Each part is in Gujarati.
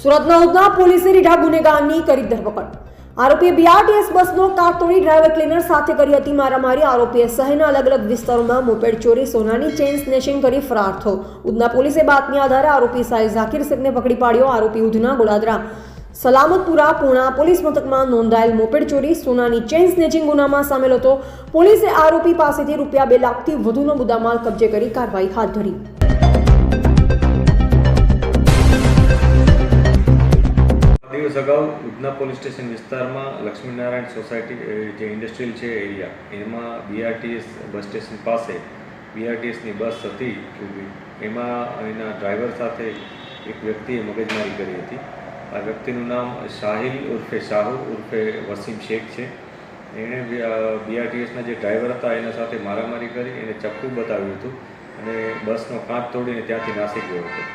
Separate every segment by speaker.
Speaker 1: સુરતના ઉધના પોલીસે રીઢા ગુનેગારની કરી ધરપકડ। આરોપીએ બીઆરટીએસ બસનો કાર તોડી ડ્રાઈવર ક્લીનર સાથે કરી હતી મારામારી। આરોપીએ શહેરના અલગ અલગ વિસ્તારોમાં મોપેડ ચોરી, સોનાની ચેઇન સ્નેચિંગ કરી ફરાર થયો। ઉધના પોલીસે બાતમી આધારે આરોપી સાહેબ ઝાકીર શેખને પકડી પાડ્યો। આરોપી ઉધના, ગોડાદરા, સલામતપુરા, પૂર્ણા પોલીસ મથકમાં નોંધાયેલ મોપેડ ચોરી, સોનાની ચેઇન સ્નેચિંગ ગુનામાં સામેલ હતો। પોલીસે આરોપી પાસેથી રૂપિયા 2 લાખથી વધુનો મુદ્દામાલ કબજે કરી કાર્યવાહી હાથ ધરી।
Speaker 2: દિવસ અગાઉ ઉધના પોલીસ સ્ટેશન વિસ્તારમાં લક્ષ્મીનારાયણ સોસાયટી જે ઇન્ડસ્ટ્રીયલ છે એરિયા, એમાં બીઆરટીએસ બસ સ્ટેશન પાસે બીઆરટીએસની બસ હતી ઊભી, એમાં એના ડ્રાઈવર સાથે એક વ્યક્તિએ મગજમારી કરી હતી। આ વ્યક્તિનું નામ સાહિલ ઉર્ફે શાહુ ઉર્ફે વસીમ શેખ છે। એણે બીઆરટીએસના જે ડ્રાઈવર હતા એના સાથે મારામારી કરી, એને ચપ્પુ બતાવ્યું હતું અને બસનો કાચ તોડીને ત્યાંથી નાસી ગયો હતો।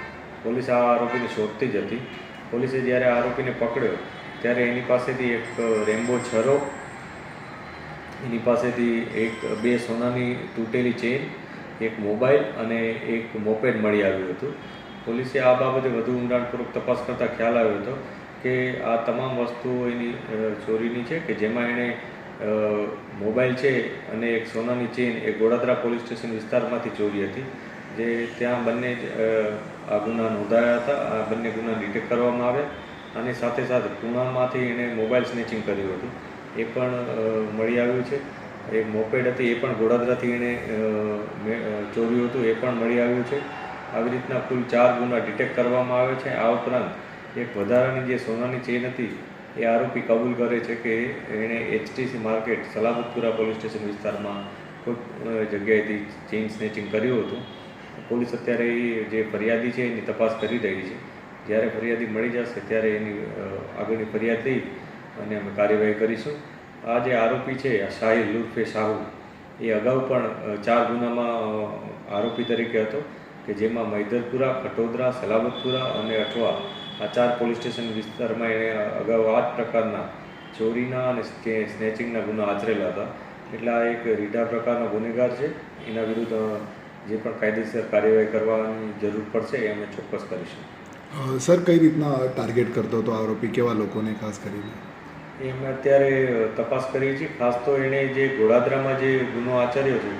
Speaker 2: પોલીસ આ આરોપીને શોધતી જ હતી। પોલીસે જ્યારે આરોપીને પકડ્યો ત્યારે એની પાસેથી એક રેમ્બો છરો, એની પાસેથી બે સોનાની તૂટેલી ચેઇન, એક મોબાઈલ અને એક મોપેડ મળી આવ્યું હતું। પોલીસે આ બાબતે વધુ ઊંડાણપૂર્વક તપાસ કરતાં ખ્યાલ આવ્યો હતો કે આ તમામ વસ્તુઓ એની ચોરીની છે, કે જેમાં એણે મોબાઈલ છે અને એક સોનાની ચેઇન એ ગોડાદરા પોલીસ સ્ટેશન વિસ્તારમાંથી ચોરી હતી, જે ત્યાં બંને આ ગુના નોંધાયા હતા। આ બંને ગુના ડિટેક્ટ કરવામાં આવ્યા અને સાથે સાથે પૂનામાંથી એણે મોબાઈલ સ્નેચિંગ કર્યું હતું, એ પણ મળી આવ્યું છે। એક મોપેડ હતી, એ પણ ગોડાદરાથી એણે ચોર્યું હતું, એ પણ મળી આવ્યું છે। આવી રીતના કુલ 4 ગુના ડિટેક્ટ કરવામાં આવે છે। આ ઉપરાંત એક વધારાની જે સોનાની ચેઇન હતી એ આરોપી કબૂલ કરે છે કે એણે HTC market Salamatpura police station વિસ્તારમાં કોઈ જગ્યાએથી ચેઇન સ્નેચિંગ કર્યું હતું। પોલીસ અત્યારે જે ફરિયાદી છે એની તપાસ કરી રહી છે। જ્યારે ફરિયાદી મળી જશે ત્યારે એની આગળની ફરિયાદ લઈ અને અમે કાર્યવાહી કરીશું। આ જે આરોપી છે સાહિલ ઉર્ફે શાહુ, એ અગાઉ પણ 4 ગુનામાં આરોપી તરીકે હતો, કે જેમાં મૈદરપુરા, ખટોદરા, સલામતપુરા અને અઠવા, આ 4 પોલીસ સ્ટેશન વિસ્તારમાં એણે અગાઉ આ જ પ્રકારના ચોરીના અને સ્નેચિંગના ગુના આચરેલા હતા। એટલે આ એક રીઢા પ્રકારનો ગુનેગાર છે। એના વિરુદ્ધ જે પણ કાયદેસર કાર્યવાહી કરવાની જરૂર પડશે એ અમે ચોક્કસ કરીશું।
Speaker 3: સર, કઈ રીતના ટાર્ગેટ કરતો હતો આરોપી, કેવા લોકોને ખાસ કરીને?
Speaker 2: એ અમે અત્યારે તપાસ કરીએ છીએ। ખાસ તો એણે જે ગોડાદરામાં જે ગુનો આચર્યો હતો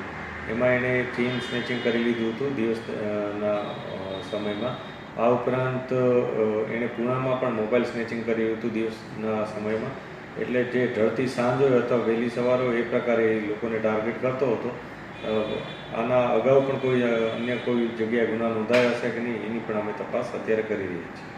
Speaker 2: એમાં એણે ચેઇન સ્નેચિંગ કરી લીધું હતું દિવસના સમયમાં। આ ઉપરાંત એણે પૂનામાં પણ મોબાઈલ સ્નેચિંગ કર્યું હતું દિવસના સમયમાં। એટલે જે ઢળતી સાંજ હોય અથવા વહેલી સવાર હોય એ પ્રકારે એ લોકોને ટાર્ગેટ કરતો હતો। આના અગાઉ પણ અન્ય કોઈ જગ્યાએ ગુના નોંધાયા હશે કે નહીં એની પણ અમે તપાસ અત્યારે કરી રહ્યા છીએ।